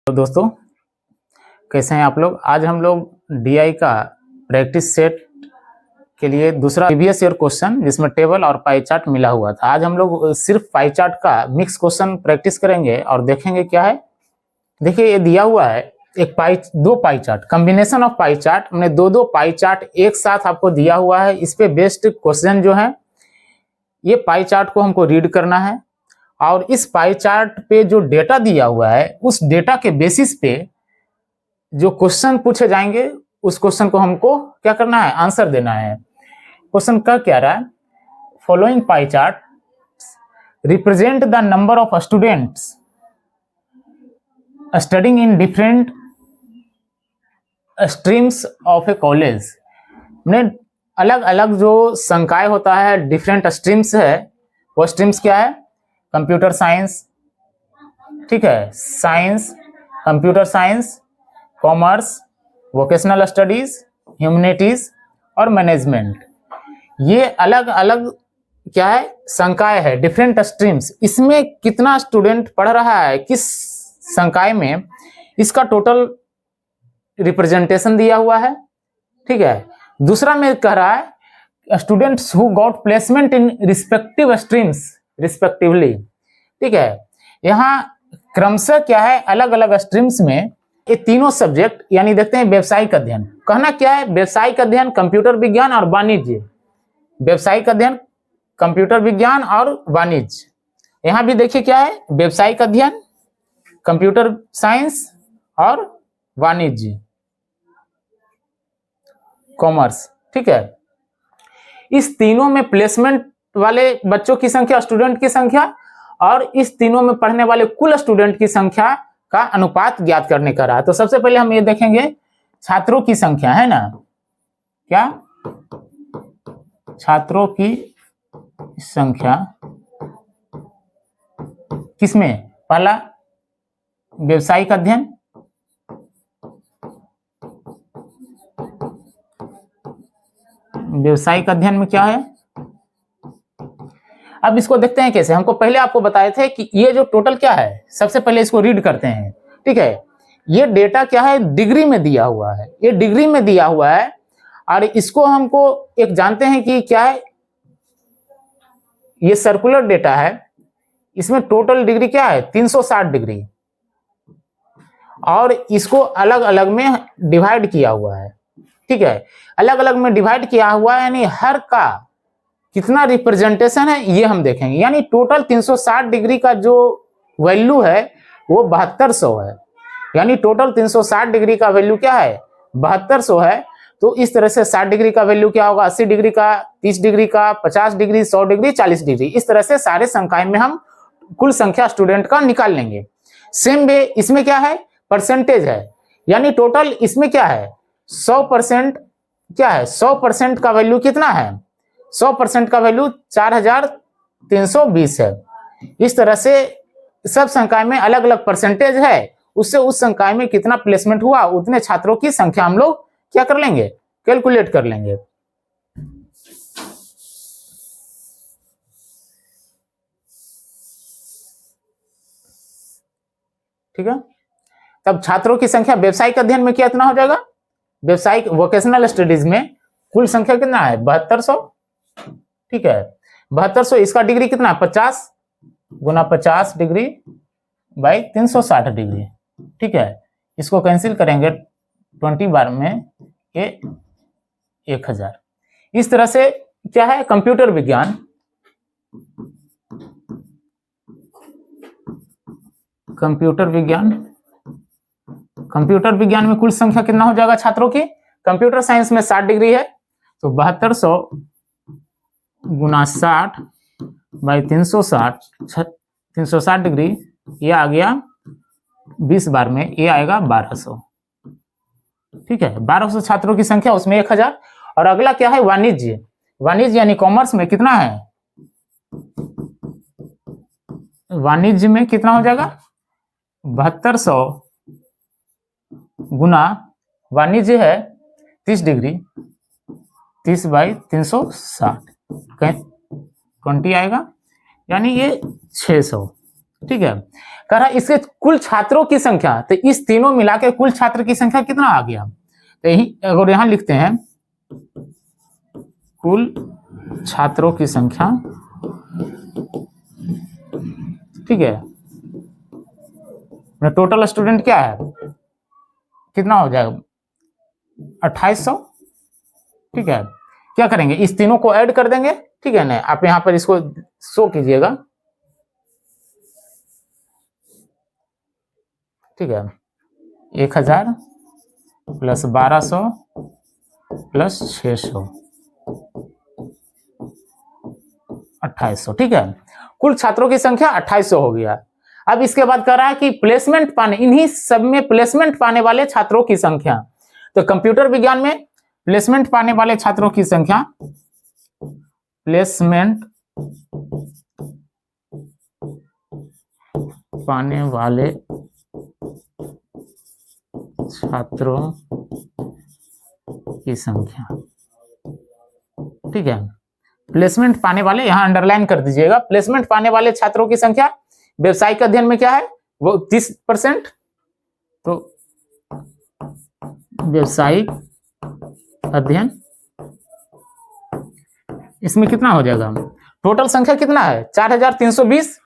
तो दोस्तों कैसे हैं आप लोग। आज हम लोग डीआई का प्रैक्टिस सेट के लिए दूसरा प्रीवियस ईयर क्वेश्चन जिसमें टेबल और पाई चार्ट मिला हुआ था, आज हम लोग सिर्फ पाई चार्ट का मिक्स क्वेश्चन प्रैक्टिस करेंगे और देखेंगे क्या है। देखिए ये दिया हुआ है दो pie chart, combination of pie chart. हमने दो पाई चार्ट एक साथ आपको दिया हुआ है। इस पे बेस्ड क्वेश्चन जो है ये पाई चार्ट को हमको रीड करना है और इस पाई चार्ट पे जो डेटा दिया हुआ है उस डेटा के बेसिस पे जो क्वेश्चन पूछे जाएंगे उस क्वेश्चन को हमको क्या करना है, आंसर देना है। क्वेश्चन का क्या रहा है, following pie chart represent the number of students studying in different streams of A college. अलग अलग जो संकाय होता है, डिफरेंट स्ट्रीम्स है, वो स्ट्रीम्स क्या है, कंप्यूटर साइंस, ठीक है, science, computer science, commerce, vocational studies, humanities और मैनेजमेंट। ये अलग अलग क्या है, संकाय है, डिफरेंट स्ट्रीम्स। इसमें कितना स्टूडेंट पढ़ रहा है किस संकाय में, इसका टोटल रिप्रेजेंटेशन दिया हुआ है, ठीक है। दूसरा में कह रहा है students who got placement in respective streams respectively, ठीक है। यहाँ क्रमशः क्या है, अलग अलग स्ट्रीम्स में ये तीनों सब्जेक्ट यानी देखते हैं व्यवसायिक अध्ययन। कहना क्या है, व्यवसायिक अध्ययन, कंप्यूटर विज्ञान और वाणिज्य। व्यवसायिक अध्ययन, कंप्यूटर विज्ञान और वाणिज्य। यहाँ भी देखिए क्या है, व्यवसायिक अध्ययन, कंप्यूटर साइंस और वाणिज्य, कॉमर्स, ठीक है। इस तीनों में प्लेसमेंट वाले बच्चों की संख्या, स्टूडेंट की संख्या और इस तीनों में पढ़ने वाले कुल स्टूडेंट की संख्या का अनुपात ज्ञात करने का रहा। तो सबसे पहले हम ये देखेंगे छात्रों की संख्या, है ना, क्या छात्रों की संख्या किसमें, पहला व्यवसायिक अध्ययन, व्यवसायिक अध्ययन में क्या है। अब इसको देखते हैं कैसे। हमको पहले आपको बताए थे कि ये जो टोटल क्या है, सबसे पहले इसको रीड करते हैं, ठीक है। ये डेटा क्या है, डिग्री में दिया हुआ है, ये डिग्री में दिया हुआ है और इसको हमको एक जानते हैं कि क्या है, ये सर्कुलर डेटा है। इसमें टोटल डिग्री क्या है, 360 डिग्री और इसको अलग अलग में डिवाइड किया हुआ है, ठीक है। अलग अलग में डिवाइड किया हुआ है यानी हर का कितना रिप्रेजेंटेशन है ये हम देखेंगे। यानी टोटल 360 डिग्री का जो वैल्यू है वो 7200 है। यानी टोटल 360 डिग्री का वैल्यू क्या है, 7200 है। तो इस तरह से 60 डिग्री का वैल्यू क्या होगा, 80 डिग्री का, 30 डिग्री का, 50 डिग्री, 100 डिग्री, 40 डिग्री। इस तरह से सारे संकाय में हम कुल संख्या स्टूडेंट का निकाल लेंगे। सेम वे इसमें क्या है, परसेंटेज है। यानी टोटल इसमें क्या है, 100% क्या है, 100% का वैल्यू कितना है, 100% का वैल्यू 4320 है। इस तरह से सब संकाय में अलग अलग परसेंटेज है, उससे उस संकाय में कितना प्लेसमेंट हुआ उतने छात्रों की संख्या हम लोग क्या कर लेंगे, कैलकुलेट कर लेंगे। ठीक है। तब छात्रों की संख्या व्यवसायिक अध्ययन में कितना हो जाएगा, व्यवसायिक वोकेशनल स्टडीज में कुल संख्या कितना है, 7200, ठीक है। 7200, इसका डिग्री कितना है, 50 गुना 50 डिग्री बाई 360 डिग्री, ठीक है। इसको कैंसिल करेंगे 20 बार में, ये 1000। इस तरह से क्या है, कंप्यूटर विज्ञान, कंप्यूटर विज्ञान, कंप्यूटर विज्ञान में कुल संख्या कितना हो जाएगा छात्रों की। कंप्यूटर साइंस में 60 डिग्री है तो 7200 गुना 60 बाई 360 डिग्री, ये आ गया 20 बार में, ये आएगा 1200, ठीक है। 1200 छात्रों की संख्या, उसमें 1000। और अगला क्या है, वाणिज्य। वाणिज्य यानी कॉमर्स में कितना है, वाणिज्य में कितना हो जाएगा, 7200 गुना वाणिज्य है 30 डिग्री, 30 बाई 360, 20 आएगा, यानी ये 600, ठीक है। कह रहा इसके कुल छात्रों की संख्या, तो इस तीनों मिला के कुल छात्र की संख्या कितना आ गया, तो यही अगर यहां लिखते हैं कुल छात्रों की संख्या, ठीक है, टोटल स्टूडेंट क्या है, कितना हो जाएगा 2800, ठीक है। क्या करेंगे, इस तीनों को ऐड कर देंगे, ठीक है ना। आप यहां पर इसको शो कीजिएगा, ठीक है, 1000 प्लस 1200 प्लस 600 2800, ठीक है। कुल छात्रों की संख्या 2800 हो गया। अब इसके बाद कह रहा है कि प्लेसमेंट पाने, इन्हीं सब में प्लेसमेंट पाने वाले छात्रों की संख्या, तो कंप्यूटर विज्ञान में प्लेसमेंट पाने वाले छात्रों की संख्या, प्लेसमेंट पाने वाले छात्रों की संख्या, ठीक है। प्लेसमेंट पाने वाले, यहां अंडरलाइन कर दीजिएगा, प्लेसमेंट पाने वाले छात्रों की संख्या व्यवसायिक अध्ययन में क्या है वो 30%, तो व्यवसायिक अध्ययन इसमें कितना हो जाएगा, टोटल संख्या कितना है 4320,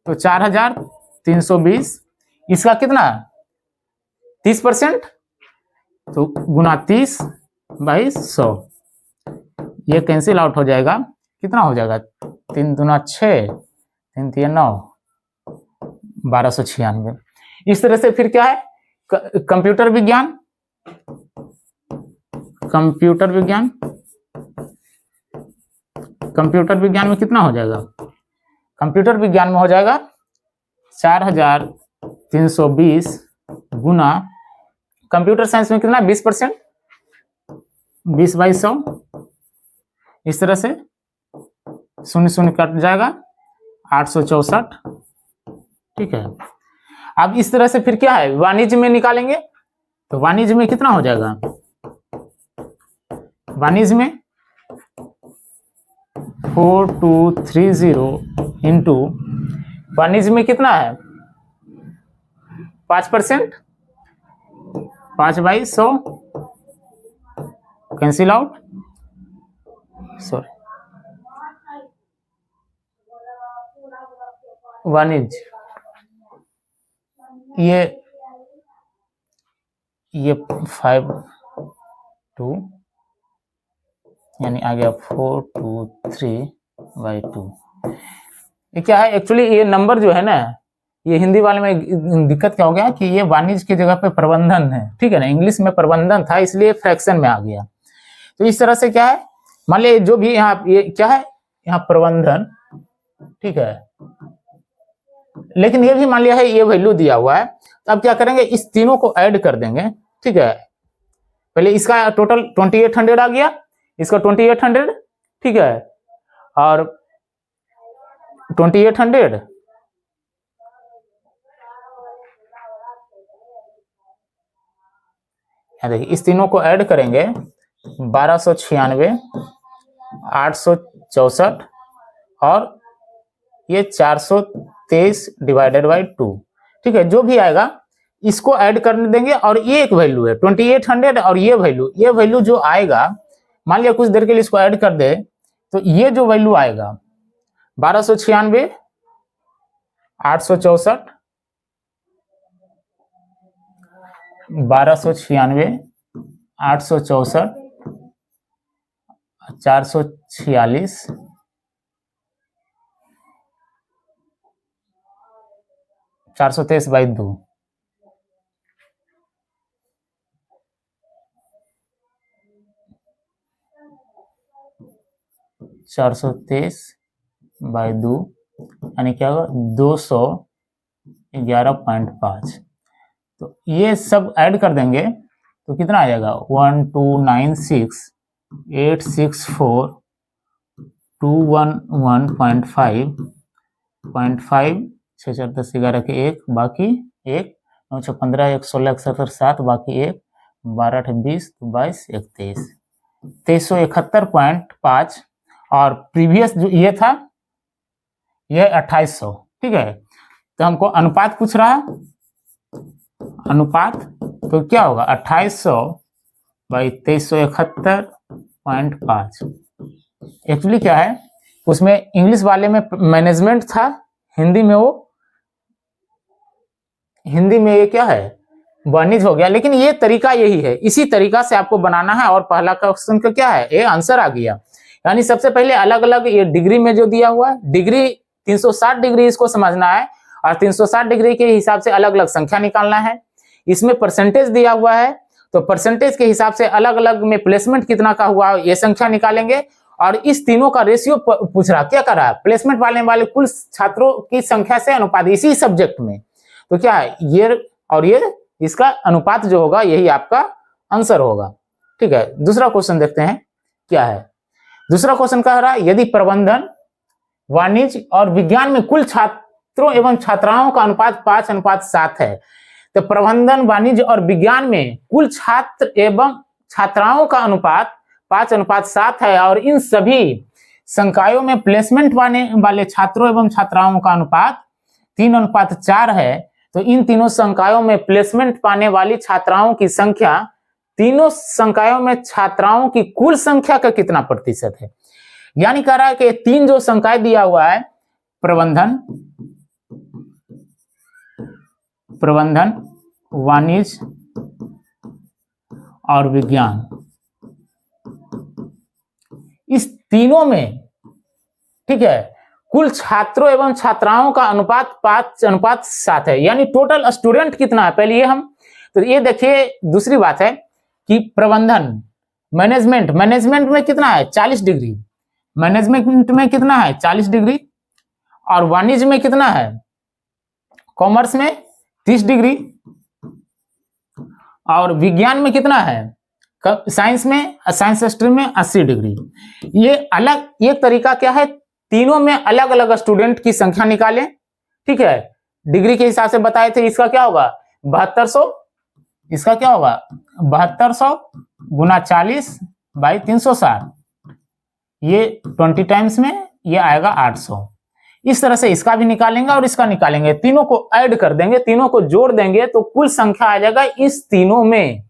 तो 4320 इसका कितना 30%, तो गुना 30/100, ये कैंसिल आउट हो जाएगा, कितना हो जाएगा 3 दूना 6, 3 3 9, 1296। इस तरह से फिर क्या है, कंप्यूटर विज्ञान, कंप्यूटर विज्ञान, कंप्यूटर विज्ञान में कितना हो जाएगा, कंप्यूटर विज्ञान में हो जाएगा 4320 गुना, कंप्यूटर साइंस में कितना 20%, 20/100, इस तरह से 0 0 कट जाएगा 864, ठीक है। अब इस तरह से फिर क्या है वाणिज्य में निकालेंगे, तो वाणिज्य में कितना हो जाएगा, वाणिज्य में 4230 इंटू, वाणिज्य में कितना है 5%, 5/100 कैंसिल आउट, सॉरी, वाणिज्य ये 5/2 यानी आ गया 423/2। ये क्या है एक्चुअली, ये नंबर जो है ना, ये हिंदी वाले में दिक्कत क्या हो गया कि ये वाणिज्य की जगह पे प्रबंधन है, ठीक है ना, इंग्लिश में प्रबंधन था इसलिए फ्रैक्शन में आ गया। तो इस तरह से क्या है, मान लीजिए जो भी यहाँ ये क्या है यहाँ प्रबंधन, ठीक है, लेकिन ये भी मान लिया है ये वैल्यू दिया हुआ है, तो अब क्या करेंगे इस तीनों को ऐड कर देंगे, ठीक है। पहले इसका टोटल 2800 आ गया, इसका 2800, ठीक है, और 2800 देखिए इस तीनों को ऐड करेंगे 1296, 864 और ये 423/2, ठीक है। जो भी आएगा इसको ऐड करने देंगे, और ये एक वैल्यू है 2800 और ये वैल्यू जो आएगा, मान लिया कुछ देर के लिए इसको ऐड कर दे, तो ये जो वैल्यू आएगा 1296, 864, 1296, 864, 446, 423/2, यानी क्या होगा 211.5। तो ये सब ऐड कर देंगे तो कितना आ जाएगा 12968642115.5 6 4 10 11 के 1 बाकी 1 9 6 15 1 16 1 17 7 बाकी 1 12 8 20 22 21 2371.5 और प्रीवियस जो ये था ये 2800, ठीक है। तो हमको अनुपात पूछ रहा है, अनुपात, तो क्या होगा 2800 बाई 2371.5। एक्चुअली क्या है, उसमें इंग्लिश वाले में मैनेजमेंट था, हिंदी में ये क्या है, वाणिज्य हो गया। लेकिन ये तरीका यही है, इसी तरीका से आपको बनाना है। और पहला क्वेश्चन का क्या है, ये आंसर आ गया। यानी सबसे पहले अलग अलग ये डिग्री में जो दिया हुआ है, डिग्री 360 डिग्री इसको समझना है, और 360 डिग्री के हिसाब से अलग अलग संख्या निकालना है। इसमें परसेंटेज दिया हुआ है, तो परसेंटेज के हिसाब से अलग अलग में प्लेसमेंट कितना का हुआ ये संख्या निकालेंगे। और इस तीनों का रेशियो पूछ रहा, क्या कर रहा है, प्लेसमेंट वाले कुल छात्रों की संख्या से अनुपात, इसी सब्जेक्ट में। तो क्या है, ये और ये, इसका अनुपात जो होगा यही आपका आंसर होगा। ठीक है, दूसरा क्वेश्चन देखते हैं क्या है। दूसरा क्वेश्चन कह रहा है, यदि प्रबंधन, वाणिज्य और विज्ञान में कुल छात्रों एवं छात्राओं का अनुपात 5:7 है, तो प्रबंधन, वाणिज्य और विज्ञान में कुल छात्र एवं छात्राओं का अनुपात 5:7 है, और इन सभी संकायों में प्लेसमेंट वाले छात्रों एवं छात्राओं का अनुपात 3:4 है, तो इन तीनों संकायों में प्लेसमेंट पाने वाली छात्राओं की संख्या, तीनों संकायों में छात्राओं की कुल संख्या का कितना प्रतिशत है। यानी कह रहा है कि तीन जो संकाय दिया हुआ है, प्रबंधन, वाणिज्य और विज्ञान, इस तीनों में, ठीक है, कुल छात्रों एवं छात्राओं का अनुपात 5:7 है। यानी टोटल स्टूडेंट कितना है, पहले ये हम, तो ये देखिए दूसरी बात है कि प्रबंधन, मैनेजमेंट में कितना है 40 डिग्री, मैनेजमेंट में कितना है 40 डिग्री, और वाणिज्य में कितना है, कॉमर्स में 30 डिग्री, और विज्ञान में कितना है, साइंस स्ट्रीम में 80 डिग्री। ये अलग एक तरीका क्या है, तीनों में अलग अलग स्टूडेंट की संख्या निकालें। ठीक है, डिग्री के हिसाब से बताए थे, इसका क्या होगा 7200, इसका क्या होगा 7200 गुना 40 बाई 360, ये 20 टाइम्स में ये आएगा 800। इस तरह से इसका भी निकालेंगे और इसका निकालेंगे, तीनों को ऐड कर देंगे, तीनों को जोड़ देंगे, तो कुल संख्या आ जाएगा इस तीनों में।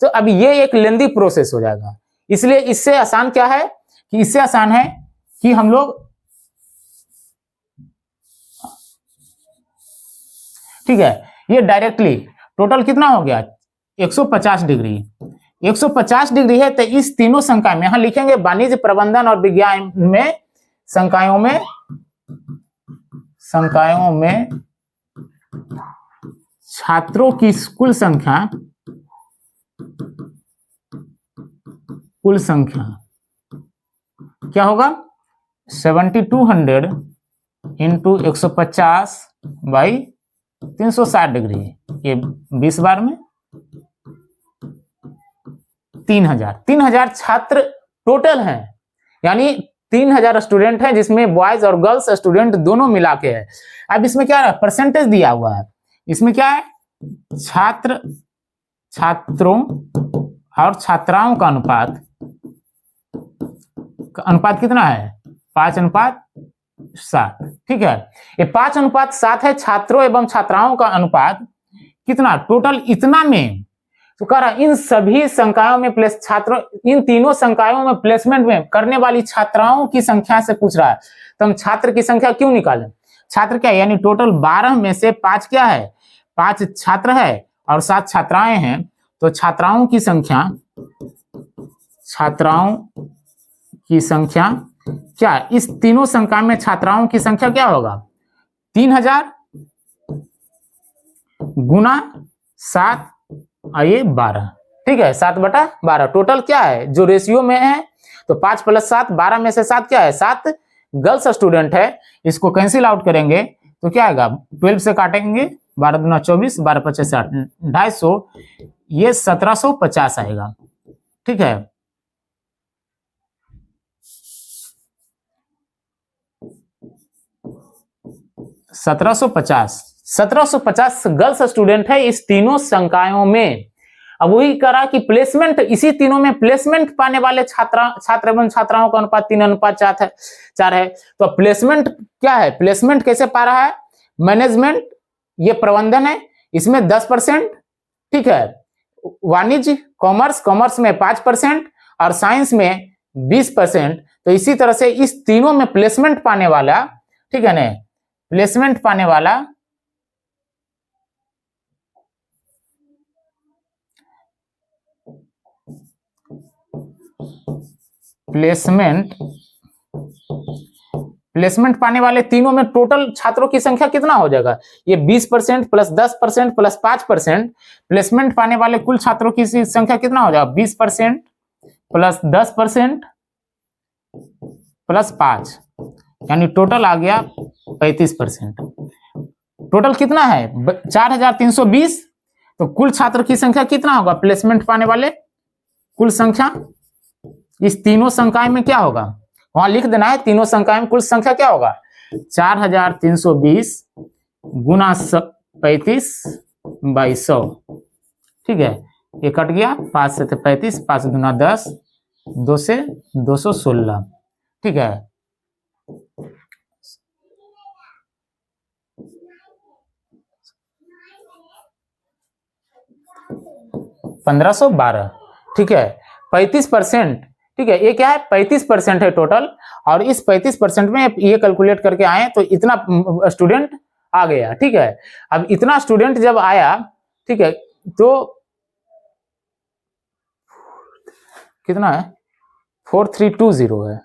तो अब ये एक लेंदी प्रोसेस हो जाएगा, इसलिए इससे आसान क्या है कि इससे आसान है कि हम लोग, ठीक है, ये डायरेक्टली टोटल कितना हो गया 150 डिग्री, 150 डिग्री है, तो इस तीनों संकाय में यहां लिखेंगे वाणिज्य, प्रबंधन और विज्ञान में संकायों में छात्रों की कुल संख्या क्या होगा 7200 इंटू 150 बाई 360 डिग्री, ये 20 बार में 3000 छात्र टोटल हैं, यानी 3000 स्टूडेंट हैं, जिसमें बॉयज और गर्ल्स स्टूडेंट दोनों मिला के है। अब इसमें क्या है, परसेंटेज दिया हुआ है, इसमें क्या है, छात्रों और छात्राओं का अनुपात कितना है 5:7। ठीक है, ये 5:7 है, छात्रों एवं छात्राओं का अनुपात कितना टोटल इतना में, तो कह रहा इन सभी संकायों में इन तीनों संकायों में प्लेसमेंट में करने वाली छात्राओं की संख्या से पूछ रहा है। तो हम छात्र की संख्या क्यों निकालें, छात्र क्या है, यानी टोटल 12 में से 5 क्या है, 5 छात्र है और 7 छात्राएं हैं, तो छात्राओं की संख्या क्या, इस तीनों संख्या में छात्राओं की संख्या क्या होगा 3000 गुना 7 और ये 12। ठीक है, 7/12 टोटल क्या है जो रेशियो में है, तो 5 + 7 12 में से 7 क्या है, 7 गर्ल्स स्टूडेंट है, इसको कैंसिल आउट करेंगे तो क्या आएगा 12 से काटेंगे 12 दूना 24, 12 × 5 = 8, 250, ये 1750 आएगा। ठीक है, ₹1750 गर्ल्स स्टूडेंट है इस तीनों संकायों में। अब वही करा कि प्लेसमेंट, इसी तीनों में प्लेसमेंट पाने वाले छात्र एवं छात्राओं का अनुपात 3:4 है। तो प्लेसमेंट क्या है, प्लेसमेंट कैसे पा रहा है, मैनेजमेंट ये प्रबंधन है, इसमें 10%, ठीक है। वाणिज्य कॉमर्स में 5% और साइंस में 20%। तो इसी तरह से इस तीनों में प्लेसमेंट पाने वाला, ठीक है ना, प्लेसमेंट पाने वाला प्लेसमेंट पाने वाले तीनों में टोटल छात्रों की संख्या कितना हो जाएगा? ये 20% प्लस 10% प्लस 5%, प्लेसमेंट पाने वाले कुल छात्रों की संख्या कितना हो जाएगा? 20% प्लस 10% प्लस 5, यानी टोटल आ गया 35%। टोटल कितना है? 4320। तो कुल छात्र की संख्या कितना होगा? प्लेसमेंट पाने वाले कुल संख्या इस तीनों संकाय में क्या होगा? वहां लिख देना है, तीनों संकाय में कुल संख्या क्या होगा? 4320 गुना 35/100, ठीक है। ये कट गया, 5 से 35, 5 गुना 10, 2 से 216, ठीक है। 1512, ठीक है। 35%, ठीक है। ये क्या है? 35% है टोटल, और इस 35% में ये कैलकुलेट करके आए तो इतना स्टूडेंट आ गया, ठीक है। अब इतना स्टूडेंट जब आया, ठीक है, तो कितना है? 4320 है,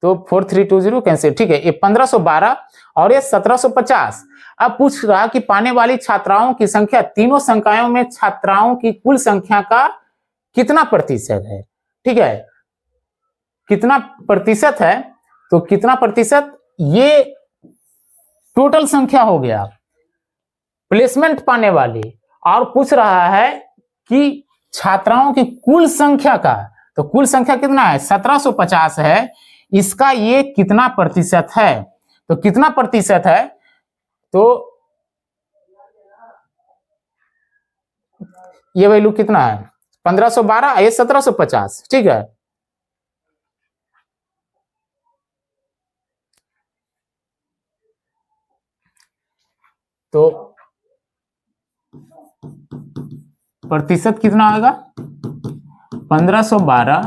तो 4320 कैंसिल, ठीक है। ये 1512 और ये 1750। अब पूछ रहा कि पाने वाली छात्राओं की संख्या तीनों संकायों में छात्राओं की कुल संख्या का कितना प्रतिशत है, ठीक है। कितना प्रतिशत है? तो कितना प्रतिशत? ये टोटल संख्या हो गया प्लेसमेंट पाने वाली, और पूछ रहा है कि छात्राओं की कुल संख्या का, तो कुल संख्या कितना है? 1750 है। इसका ये कितना प्रतिशत है? तो कितना प्रतिशत है? तो ये वैल्यू कितना है? 1512, ये 1750, ठीक है। तो प्रतिशत कितना आएगा? 1512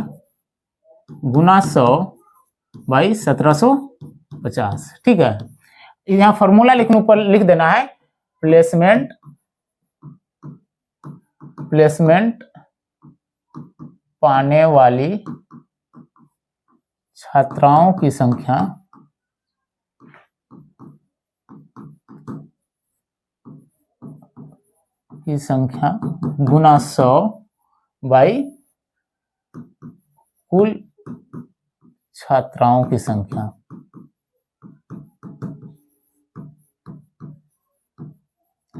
गुना 100/1750, ठीक है। यहां फॉर्मूला लिखने ऊपर लिख देना है, प्लेसमेंट पाने वाली छात्राओं की संख्या गुना 100 बाई कुल छात्राओं की संख्या,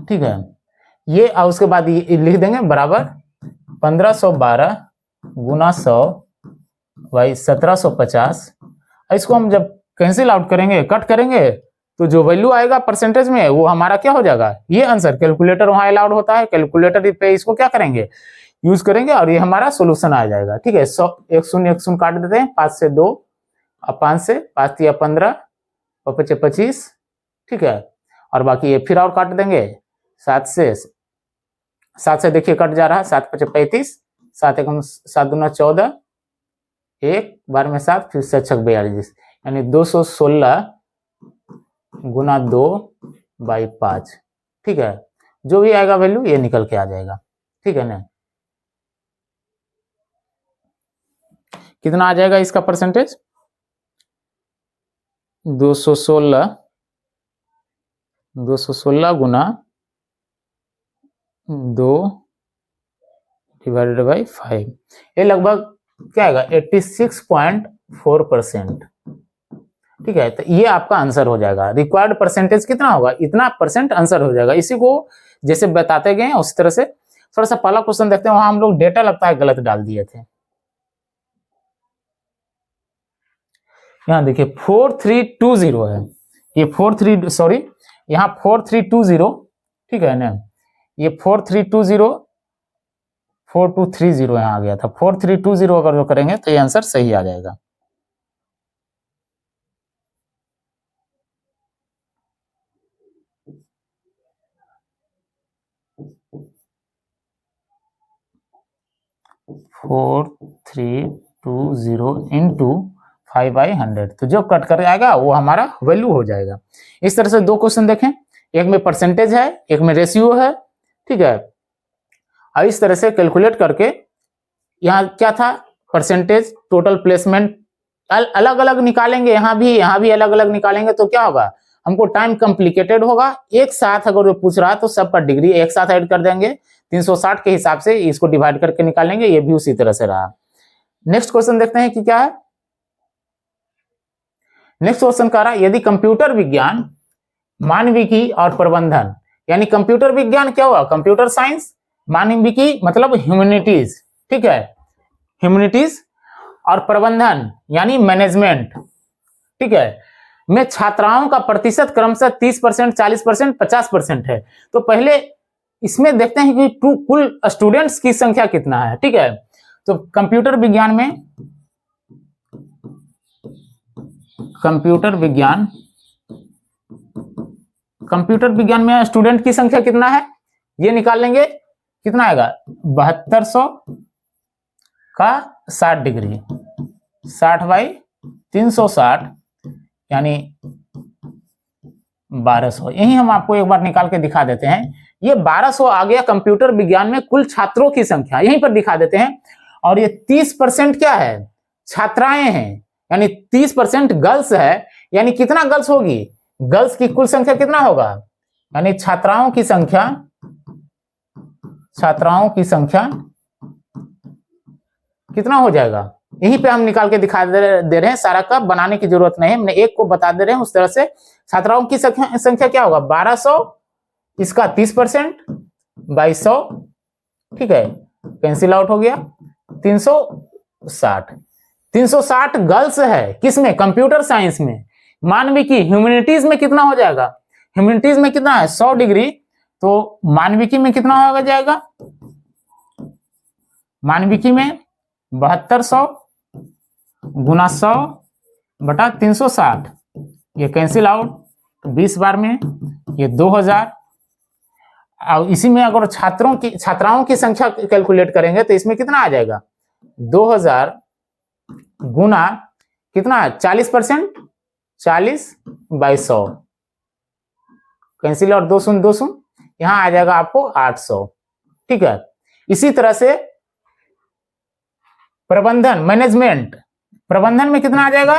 ठीक है। ये और उसके बाद ये लिख देंगे बराबर 1512 गुना 100/1750। इसको हम जब कैंसिल आउट करेंगे, कट करेंगे, तो जो वैल्यू आएगा परसेंटेज में वो हमारा क्या हो जाएगा? ये आंसर। कैलकुलेटर वहां अलाउड होता है, कैलकुलेटर पे इसको क्या करेंगे? यूज करेंगे, और ये हमारा सोल्यूशन आ जाएगा, ठीक है। 100 एक शून्य काट देते हैं, 5 से 2 और 5 से 5 या 15 और 25, ठीक है। और बाकी ये फिर और काट देंगे 7 से देखिए कट जा रहा है, 7 5 35, 7 1 7 दूना 14, एक बार में 7, फिर से 6 42, यानी 216 गुना 2/5, ठीक है। जो भी आएगा वैल्यू ये निकल के आ जाएगा, ठीक है ना। कितना आ जाएगा इसका परसेंटेज? 216 गुना 2/5, ये लगभग क्या आएगा? 86.4%, ठीक है। तो ये आपका आंसर हो जाएगा। रिक्वायर्ड परसेंटेज कितना होगा? इतना परसेंट आंसर हो जाएगा। इसी को जैसे बताते गए उसी तरह से थोड़ा सा पहला क्वेश्चन देखते हैं, वहां हम लोग डेटा लगता है गलत डाल दिए थे। यहाँ देखिए 4320 है, ये 4320, ठीक है ना। ये 4230 यहाँ आ गया था। 4320 अगर जो करेंगे तो ये आंसर सही आ जाएगा। 4320 इंटू 5/100, तो जो कट कर आएगा वो हमारा वैल्यू हो जाएगा। इस तरह से दो क्वेश्चन देखें, एक में परसेंटेज है, एक में रेशियो है, ठीक है। और इस तरह से कैलकुलेट करके यहाँ क्या था, परसेंटेज, टोटल प्लेसमेंट अलग अलग निकालेंगे, यहाँ भी अलग अलग निकालेंगे, तो क्या होगा, हमको टाइम कॉम्प्लिकेटेड होगा। एक साथ अगर वो पूछ रहा है तो सब पर डिग्री एक साथ ऐड कर देंगे, 360 के हिसाब से इसको डिवाइड करके निकालेंगे, ये भी उसी तरह से रहा। नेक्स्ट क्वेश्चन देखते हैं कि क्या है। नेक्स्ट क्वेश्चन कह रहा है, यदि कंप्यूटर विज्ञान, मानविकी और प्रबंधन, यानी कंप्यूटर विज्ञान क्या हुआ, कंप्यूटर साइंस, मानविकी मतलब ह्यूमैनिटीज, ठीक है, ह्यूमैनिटीज, और प्रबंधन यानी मैनेजमेंट, ठीक है, में छात्राओं का प्रतिशत क्रमशः 30%, 40%, 50% है। तो पहले इसमें देखते हैं कि कुल स्टूडेंट्स की संख्या कितना है, ठीक है। तो कंप्यूटर विज्ञान में स्टूडेंट की संख्या कितना है, ये निकाल लेंगे, कितना आएगा, 7200 का 60 डिग्री, 60/360 यानी 1200। यही हम आपको एक बार निकाल के दिखा देते हैं। ये 1200 आ गया कंप्यूटर विज्ञान में कुल छात्रों की संख्या, यहीं पर दिखा देते हैं। और ये 30% क्या है, छात्राएं हैं, यानी 30% गर्ल्स है, यानी कितना गर्ल्स होगी, गर्ल्स की कुल संख्या कितना होगा, यानी छात्राओं की संख्या कितना हो जाएगा, यहीं पे हम निकाल के दिखा दे रहे हैं, सारा का बनाने की जरूरत नहीं है, हमने एक को बता दे रहे हैं। उस तरह से छात्राओं की संख्या क्या होगा, 1200, इसका 30% बाई 100, ठीक है, कैंसिल आउट हो गया, 360 गर्ल्स है, किसमें, कंप्यूटर साइंस में। मानविकी ह्यूमैनिटीज में कितना हो जाएगा, ह्यूमैनिटीज में कितना है, 100 डिग्री, तो मानविकी में कितना हो जाएगा, मानविकी में 7200 गुना 100/360, ये कैंसिल आउट 20 बार में, ये 2000। और इसी में अगर छात्राओं की संख्या कैलकुलेट करेंगे तो इसमें कितना आ जाएगा, 2000 गुना कितना है, 40%, 40/100, कैंसिल और 2 शून्य 2 शून्य, यहां आ जाएगा आपको 800, ठीक है। इसी तरह से प्रबंधन, मैनेजमेंट, प्रबंधन में कितना आ जाएगा,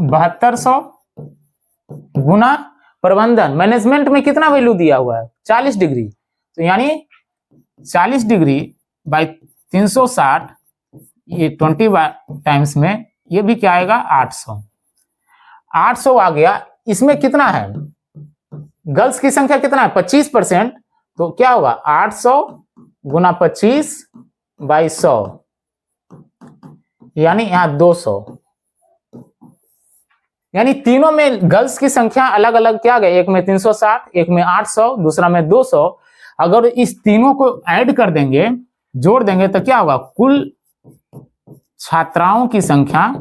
7200 गुना प्रबंधन, मैनेजमेंट में कितना वैल्यू दिया हुआ है, 40 डिग्री, तो यानी 40 डिग्री बाई 360, ये 20 टाइम्स में, ये भी क्या आएगा, 800 आ गया। इसमें कितना है, गर्ल्स की संख्या कितना है, 25%, तो क्या होगा, 800 गुना 25/100, यानी यहां 200, यानी तीनों में गर्ल्स की संख्या अलग अलग क्या गए, एक में 360, एक में 800, दूसरा में 200। अगर इस तीनों को ऐड कर देंगे, जोड़ देंगे, तो क्या होगा, कुल छात्राओं की संख्या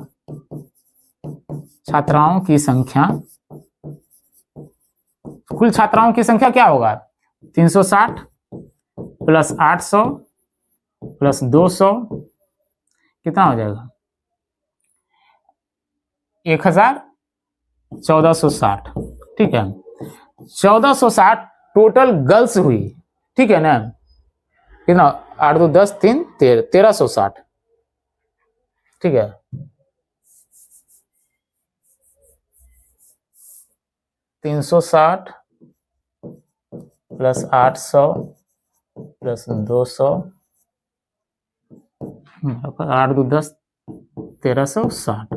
क्या होगा, 360 प्लस 800 प्लस 200 कितना हो जाएगा, 1460, ठीक है, 1460 टोटल गर्ल्स हुई, ठीक है ना, कितना, 8 2 10 3 1360, ठीक है, 360 प्लस 800 प्लस 200, 8 2 10 1360,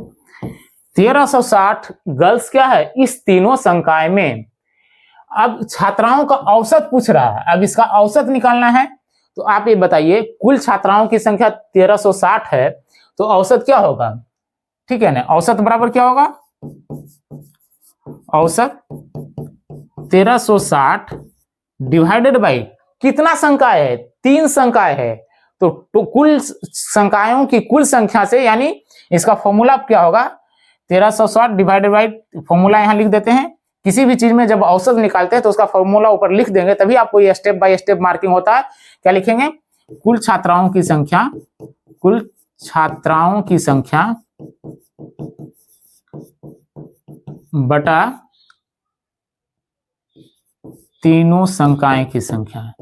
1360 गर्ल्स क्या है इस तीनों संकाय में। अब छात्राओं का औसत पूछ रहा है, अब इसका औसत निकालना है, तो आप ये बताइए, कुल छात्राओं की संख्या 1360 है, तो औसत क्या होगा, ठीक है ना, औसत बराबर क्या होगा, औसत 1360 डिवाइडेड बाई कितना संकाय है, 3 संकाय है, तो कुल संकायों की कुल संख्या से, यानी इसका फॉर्मूला क्या होगा, 1360 डिवाइडेड बाई, फॉर्मूला यहां लिख देते हैं। किसी भी चीज में जब औसत निकालते हैं तो उसका फॉर्मूला ऊपर लिख देंगे, तभी आपको ये स्टेप बाय स्टेप मार्किंग होता है। क्या लिखेंगे, कुल छात्राओं की संख्या, कुल छात्राओं की संख्या बटा तीनों संकाय की संख्या,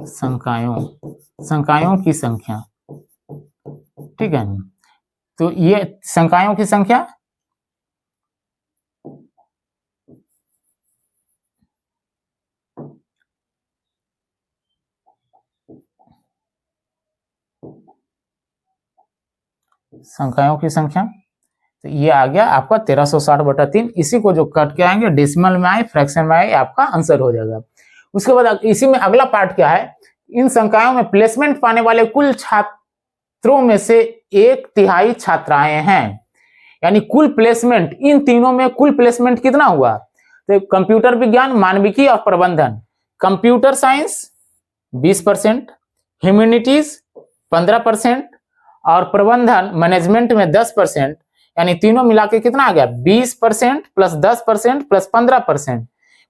संकायों की संख्या, ठीक है। तो ये संकायों की संख्या तो ये आ गया आपका 1360/3। इसी को जो कट के आएंगे डेसिमल में आए, फ्रैक्शन में आए, आपका आंसर हो जाएगा। उसके बाद इसी में अगला पार्ट क्या है, इन संकायों में प्लेसमेंट पाने वाले कुल छात्रों में से 1/3 छात्राएं हैं। यानी कुल प्लेसमेंट, इन तीनों में कुल प्लेसमेंट कितना हुआ, तो कंप्यूटर विज्ञान, मानविकी और प्रबंधन, कंप्यूटर साइंस 20%, ह्यूमैनिटीज 15% और प्रबंधन मैनेजमेंट में 10%, यानी तीनों मिला के कितना आ गया, 20% प्लस 10% प्लस 15%,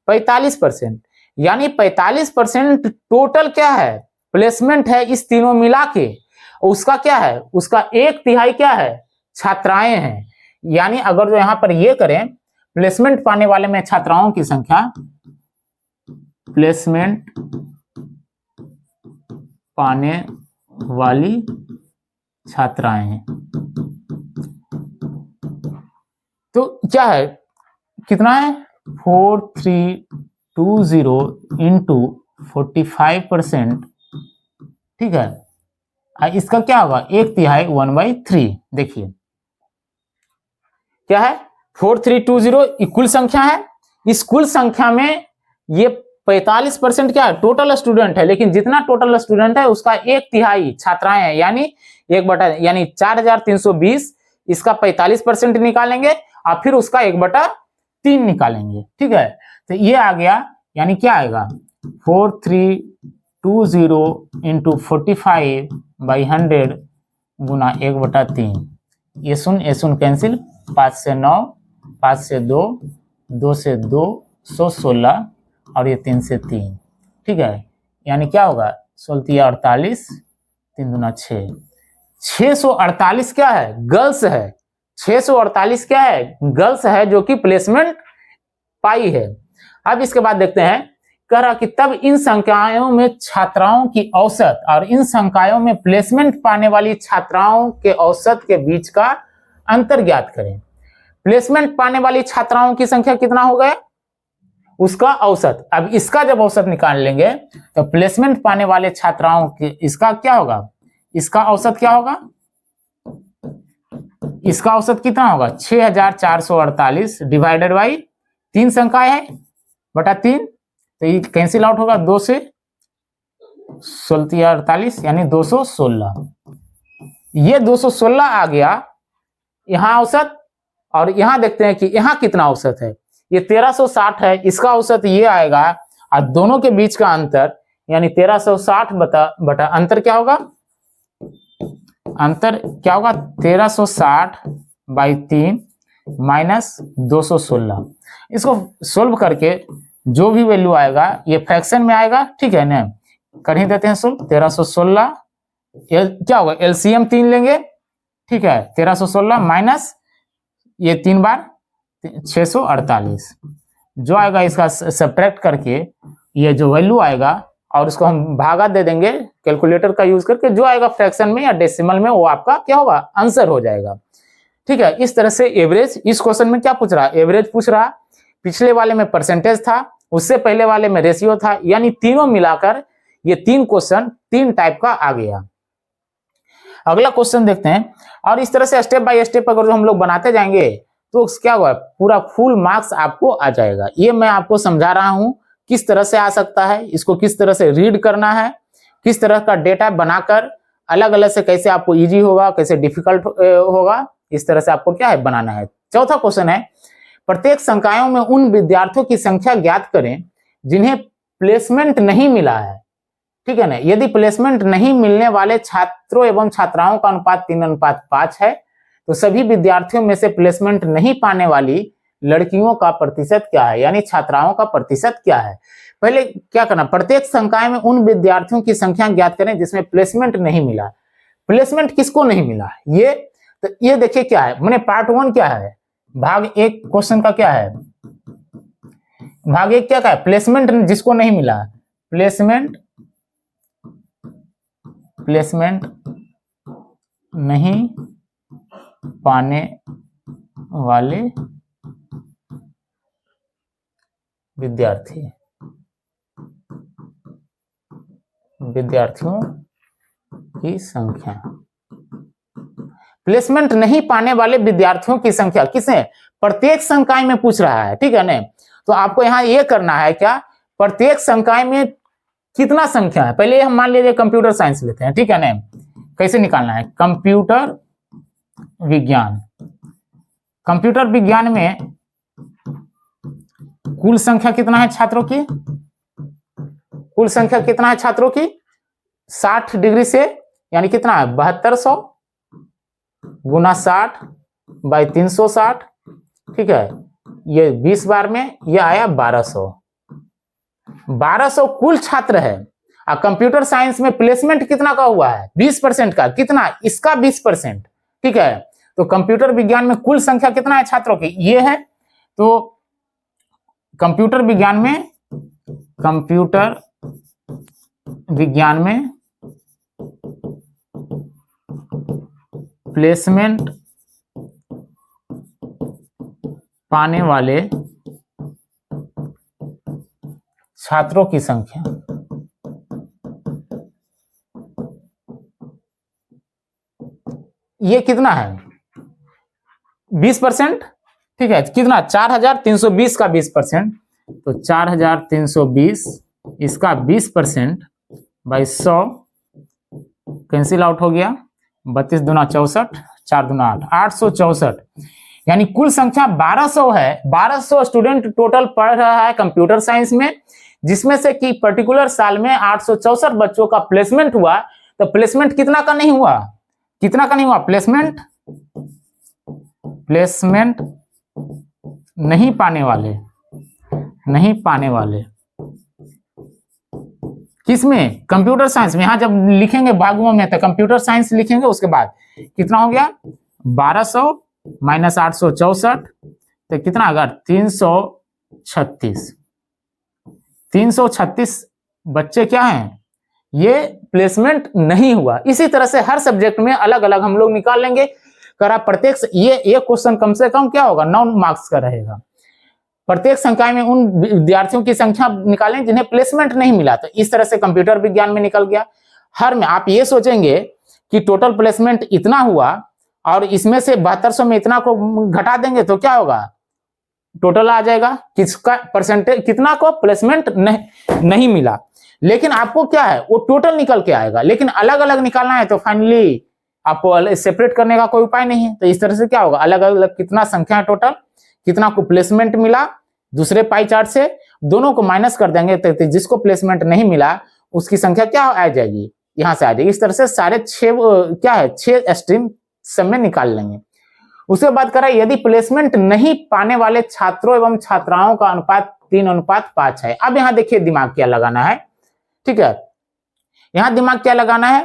45%। यानी 45% टोटल क्या है, प्लेसमेंट है इस तीनों मिला के। उसका क्या है, उसका 1/3 क्या है, छात्राएं हैं। यानी अगर जो यहां पर ये करें, प्लेसमेंट पाने वाले में छात्राओं की संख्या, प्लेसमेंट पाने वाली छात्राएं हैं, तो क्या है, कितना है, 4320 इंटू 45%, ठीक है। इसका क्या होगा, 1/3 1/3। देखिए क्या है, 4320 कुल संख्या है। इस कुल संख्या में ये 45% क्या है, टोटल स्टूडेंट है, लेकिन जितना टोटल स्टूडेंट है उसका 1/3 छात्राएं हैं, यानी 4320, इसका 45% निकालेंगे और फिर उसका 1/3 निकालेंगे, ठीक है। तो ये आ गया, यानी क्या आएगा, 4320 इंटू 45/100 गुना 1/3। ये सुन कैंसिल, 5 से 9, 5 से 2, 2 से 2, 116 और ये 3 से 3, ठीक है। यानी क्या होगा, 16 48, 3 दूना 6, 648 क्या है, गर्ल्स है। 648 क्या है, गर्ल्स है, जो कि प्लेसमेंट पाई है। अब इसके बाद देखते हैं, कह रहा कि तब इन संकायों में छात्राओं की औसत और इन संकायों में प्लेसमेंट पाने वाली छात्राओं के औसत के बीच का अंतर ज्ञात करें। प्लेसमेंट पाने वाली छात्राओं की संख्या कितना हो गया, उसका औसत। अब इसका जब औसत निकाल लेंगे तो प्लेसमेंट पाने वाले छात्राओं के, इसका क्या होगा, इसका औसत क्या होगा, इसका औसत कितना होगा, 6448 डिवाइडेड बाई 3 संख्या है बटा 3, तो ये कैंसिल आउट होगा, 2 से 16 48 यानी 216। ये 216 आ गया यहां औसत, और यहां देखते हैं कि यहां कितना औसत है, ये 1360 है, इसका औसत ये आएगा, और दोनों के बीच का अंतर यानी 1360 बटा अंतर क्या होगा, अंतर क्या होगा, 1360/3 माइनस 216। इसको सोल्व करके जो भी वैल्यू आएगा ये फ्रैक्शन में आएगा, ठीक है ना। कर ही देते हैं सोल्व, 1316 क्या होगा, एलसीएम 3 लेंगे, ठीक है, 1316 माइनस ये 3 बार 648, जो आएगा इसका सब्ट्रैक्ट करके ये जो वैल्यू आएगा, और उसको हम भागा दे देंगे कैलकुलेटर का यूज करके, जो आएगा फ्रैक्शन में या डेसिमल में वो आपका क्या होगा, आंसर हो जाएगा, ठीक है। इस तरह से एवरेज, इस क्वेश्चन में क्या पूछ रहा, एवरेज पूछ रहा, पिछले वाले में परसेंटेज था, उससे पहले वाले में रेशियो था, यानी तीनों मिलाकर ये 3 क्वेश्चन 3 टाइप का आ गया। अगला क्वेश्चन देखते हैं, और इस तरह से स्टेप बाय स्टेप अगर हम लोग बनाते जाएंगे तो क्या हुआ, पूरा फुल मार्क्स आपको आ जाएगा। ये मैं आपको समझा रहा हूं किस तरह से आ सकता है, इसको किस तरह से रीड करना है, किस तरह का डेटा बनाकर अलग अलग से कैसे आपको इजी होगा, कैसे डिफिकल्ट होगा, इस तरह से आपको क्या है बनाना है। चौथा क्वेश्चन है, प्रत्येक संकायों में उन विद्यार्थियों की संख्या ज्ञात करें जिन्हें प्लेसमेंट नहीं मिला है, ठीक है ना। यदि प्लेसमेंट नहीं मिलने वाले छात्रों एवं छात्राओं का अनुपात 3:5 है, तो सभी विद्यार्थियों में से प्लेसमेंट नहीं पाने वाली लड़कियों का प्रतिशत क्या है, यानी छात्राओं का प्रतिशत क्या है। पहले क्या करना, प्रत्येक संकाय में उन विद्यार्थियों की संख्या ज्ञात करें जिसमें प्लेसमेंट नहीं मिला। प्लेसमेंट किसको नहीं मिला, ये तो ये देखिए क्या है, मैंने पार्ट 1 क्या है, भाग 1 क्वेश्चन का क्या है, भाग 1 क्या है, प्लेसमेंट जिसको नहीं मिला, प्लेसमेंट नहीं पाने वाले विद्यार्थियों की संख्या। प्लेसमेंट नहीं पाने वाले विद्यार्थियों की संख्या किसे, प्रत्येक संकाय में पूछ रहा है, ठीक है ना। तो आपको यहां ये करना है क्या, प्रत्येक संकाय में कितना संख्या है, पहले हम मान लीजिए कंप्यूटर साइंस लेते हैं, ठीक है ना। कैसे निकालना है, कंप्यूटर विज्ञान में कुल संख्या कितना है छात्रों की, कुल संख्या कितना है छात्रों की, 60 डिग्री से यानी कितना है 7200 गुना 60 बाई 360, ठीक है, ये 20 बार में ये आया 1200 कुल छात्र है। और कंप्यूटर साइंस में प्लेसमेंट कितना का हुआ है, 20% का, कितना, इसका 20%, ठीक है। तो कंप्यूटर विज्ञान में कुल संख्या कितना है छात्रों की, ये है। तो कंप्यूटर विज्ञान में प्लेसमेंट पाने वाले छात्रों की संख्या, ये कितना है 20%, ठीक है, कितना 4320 का 20%, तो 4320 इसका 20% बाई 100 कैंसिल आउट हो गया, 32 दूना 64, 4 दूना 8, 864, यानी कुल संख्या 1200 है। 1200 स्टूडेंट टोटल पढ़ रहा है कंप्यूटर साइंस में, जिसमें से कि पर्टिकुलर साल में 864 बच्चों का प्लेसमेंट हुआ। तो प्लेसमेंट कितना का नहीं हुआ, कितना का नहीं हुआ, प्लेसमेंट नहीं पाने वाले किसमें, कंप्यूटर साइंस में। यहां जब लिखेंगे भागों में तो कंप्यूटर साइंस लिखेंगे, उसके बाद कितना हो गया 1200 माइनस 864, तो कितना अगर 336 बच्चे क्या हैं, ये प्लेसमेंट नहीं हुआ। इसी तरह से हर सब्जेक्ट में अलग अलग हम लोग निकाल लेंगे। करा प्रत्येक ये क्वेश्चन कम से कम क्या होगा 9 मार्क्स का रहेगा। प्रत्येक संकाय में उन विद्यार्थियों की संख्या निकालें जिन्हें प्लेसमेंट नहीं मिला। तो इस तरह से कंप्यूटर विज्ञान में निकल गया। हर में आप ये सोचेंगे कि टोटल प्लेसमेंट इतना हुआ और इसमें से 7200 में इतना को घटा देंगे तो क्या होगा, टोटल आ जाएगा किसका परसेंटेज, कितना को प्लेसमेंट नहीं मिला। लेकिन आपको क्या है वो टोटल निकल के आएगा, लेकिन अलग अलग निकालना है तो फाइनली आपको सेपरेट करने का कोई उपाय नहीं है। तो इस तरह से क्या होगा, अलग अलग कितना संख्या है टोटल, कितना को प्लेसमेंट मिला, दूसरे पाई चार्ट से दोनों को माइनस कर देंगे तो जिसको प्लेसमेंट नहीं मिला उसकी संख्या क्या आ जाएगी, यहां से आ जाएगी। इस तरह से सारे 6 स्ट्रीम सब में निकाल लेंगे। उसके बाद करा यदि प्लेसमेंट नहीं पाने वाले छात्रों एवं छात्राओं का अनुपात 3:5 है। अब यहां देखिए दिमाग क्या लगाना है, ठीक है, यहां दिमाग क्या लगाना है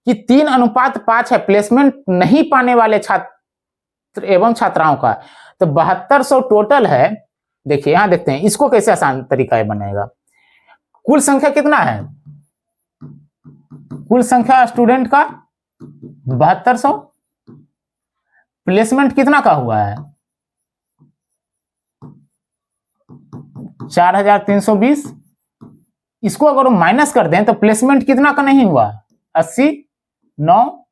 कि 3:5 है प्लेसमेंट नहीं पाने वाले छात्र एवं छात्राओं का, तो 7200 टोटल है। देखिए यहां देखते हैं इसको कैसे आसान तरीका बनेगा। कुल संख्या कितना है, कुल संख्या स्टूडेंट का 7200, प्लेसमेंट कितना का हुआ है 4320, इसको अगर माइनस कर दें तो प्लेसमेंट कितना का नहीं हुआ 80, 9,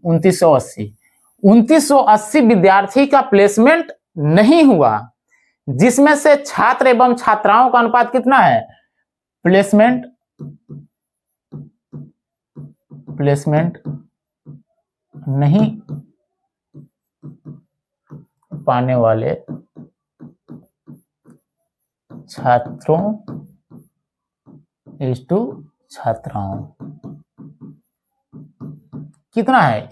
2980, 2980 विद्यार्थी का प्लेसमेंट नहीं हुआ, जिसमें से छात्र एवं छात्राओं का अनुपात कितना है, प्लेसमेंट नहीं पाने वाले छात्रों इस्टू छात्राओं कितना है,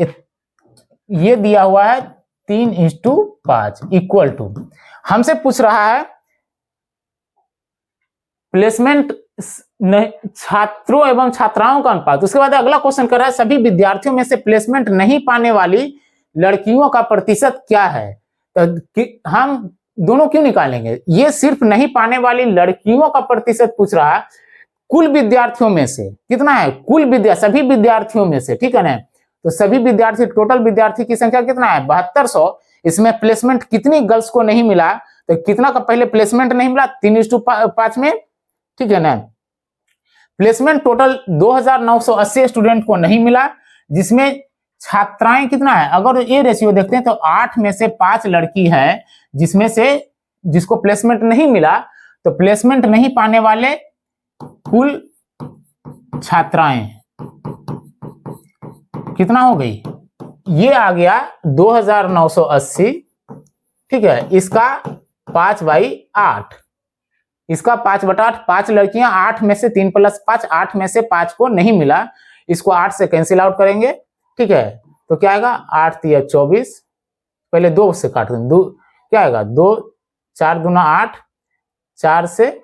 ये दिया हुआ है 3:5 5 इक्वल टू, हमसे पूछ रहा है प्लेसमेंट छात्रों एवं छात्राओं का अनुपात। उसके बाद अगला क्वेश्चन कर रहा है सभी विद्यार्थियों में से प्लेसमेंट नहीं पाने वाली लड़कियों का प्रतिशत क्या है। तो हम दोनों क्यों निकालेंगे, ये सिर्फ नहीं पाने वाली लड़कियों का प्रतिशत पूछ रहा है, कुल विद्यार्थियों में से कितना है, कुल सभी विद्यार्थियों में से, ठीक है ना। तो सभी विद्यार्थी, टोटल विद्यार्थी की संख्या कितना है 7200। इसमें प्लेसमेंट कितनी गर्ल्स को नहीं मिला, तो कितना का पहले प्लेसमेंट नहीं मिला 3:5 में, ठीक है ना। प्लेसमेंट टोटल 2980 स्टूडेंट को नहीं मिला, जिसमें छात्राएं कितना है, अगर ये रेशियो देखते हैं तो 8 में से 5 लड़की है, जिसमें से जिसको प्लेसमेंट नहीं मिला। तो प्लेसमेंट नहीं पाने वाले कुल छात्राएं कितना हो गई, ये आ गया 2980, ठीक है। इसका 5/8, इसका 5/8, 5 लड़कियां, 8 में से 3 + 5, 8 में से 5 को नहीं मिला, इसको 8 से कैंसिल आउट करेंगे, ठीक है। तो क्या आएगा 8 × 24, पहले 2 से काट दें, क्या आएगा 2 4 दूना 8, 4 से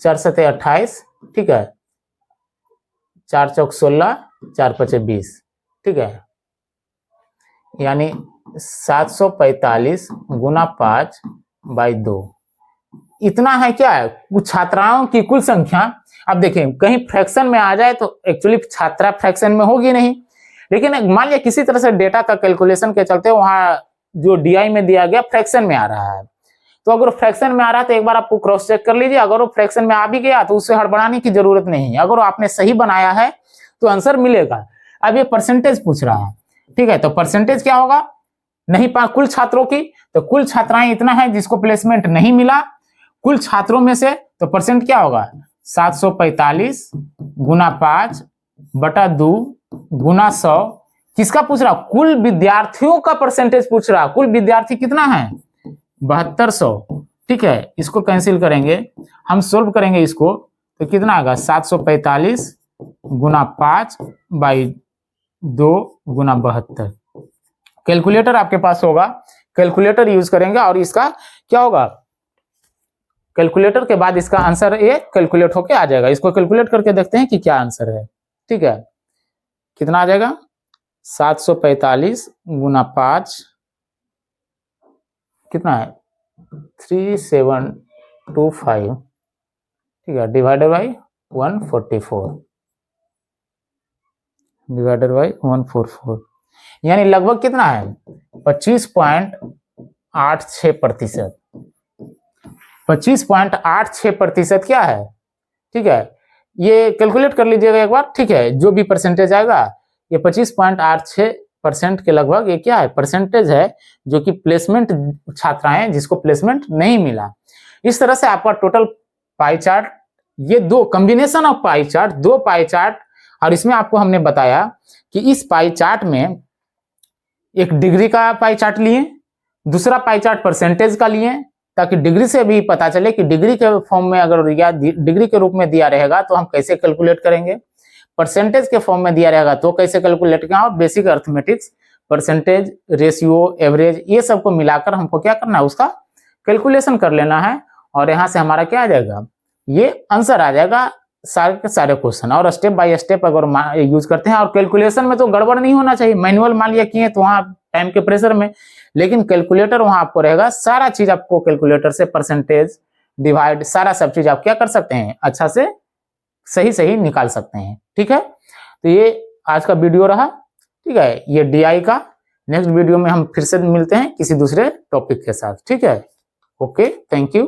4 × 7 = 28, ठीक है। 4 × 4 = 16, 4 × 5 = 20, ठीक है। यानी 745 × 5/2 इतना है, क्या है छात्राओं की कुल संख्या। अब देखें कहीं फ्रैक्शन में आ जाए तो एक्चुअली छात्रा फ्रैक्शन में होगी नहीं, लेकिन मान लिया किसी तरह से डेटा का कैलकुलेशन के चलते वहां जो डीआई में दिया गया फ्रैक्शन में आ रहा है। तो अगर फ्रैक्शन में आ रहा है तो एक बार आपको क्रॉस चेक कर लीजिए, अगर वो फ्रैक्शन में आ भी गया तो उससे हड़बड़ाने की जरूरत नहीं है, अगर आपने सही बनाया है तो आंसर मिलेगा। अब ये परसेंटेज पूछ रहा है, ठीक है। तो परसेंटेज क्या होगा, नहीं पा कुल छात्रों की, तो कुल छात्राएं इतना है जिसको प्लेसमेंट नहीं मिला, कुल छात्रों में से तो परसेंट क्या होगा 745 × 5/2 × 100। किसका पूछ रहा, कुल विद्यार्थियों का परसेंटेज पूछ रहा, कुल विद्यार्थी कितना है 7200, ठीक है। इसको कैंसिल करेंगे, हम सोल्व करेंगे इसको, तो कितना आएगा 745 × 5/2 × 72। कैलकुलेटर आपके पास होगा, कैलकुलेटर यूज करेंगे और इसका क्या होगा, कैलकुलेटर के बाद इसका आंसर ये कैलकुलेट होके आ जाएगा। इसको कैलकुलेट करके देखते हैं कि क्या आंसर है, ठीक है। कितना आ जाएगा 745 × 5 कितना है 3725, ठीक है, डिवाइडेड बाई 144, यानी लगभग कितना है 25.86%। 25.86% क्या है, ठीक है। ये कैलकुलेट कर लीजिएगा एक बार, ठीक है। जो भी परसेंटेज आएगा ये 25.86% के लगभग ये क्या है परसेंटेज है, जो कि प्लेसमेंट छात्राएं जिसको प्लेसमेंट नहीं मिला। इस तरह से आपका टोटल पाई चार्ट, ये दो combination of pie chart, 2 pie chart, और इसमें आपको हमने बताया कि इस पाई चार्ट में एक डिग्री का पाई चार्ट लिए, दूसरा पाई चार्ट परसेंटेज का लिए, ताकि डिग्री से भी पता चले कि डिग्री के फॉर्म में अगर या डिग्री के रूप में दिया रहेगा तो हम कैसे कैलकुलेट करेंगे, परसेंटेज के फॉर्म में दिया रहेगा तो कैसे कैलकुलेट करेंगे। और basic arithmetics, percentage, ratio, average, ये सबको मिलाकर हमको क्या करना है उसका कैलकुलेशन कर लेना है, और यहाँ से हमारा क्या आ जाएगा, ये आंसर आ जाएगा सारे के सारे क्वेश्चन। और स्टेप बाय स्टेप अगर यूज करते हैं, और कैलकुलेशन में तो गड़बड़ नहीं होना चाहिए, मैनुअल मान लिया किए तो वहाँ टाइम के प्रेशर में, लेकिन कैलकुलेटर वहां आपको रहेगा, सारा चीज आपको कैलकुलेटर से परसेंटेज, डिवाइड, सारा सब चीज आप क्या कर सकते हैं अच्छा से सही निकाल सकते हैं, ठीक है। तो ये आज का वीडियो रहा, ठीक है, ये डीआई का। नेक्स्ट वीडियो में हम फिर से मिलते हैं किसी दूसरे टॉपिक के साथ, ठीक है। Okay, thank you.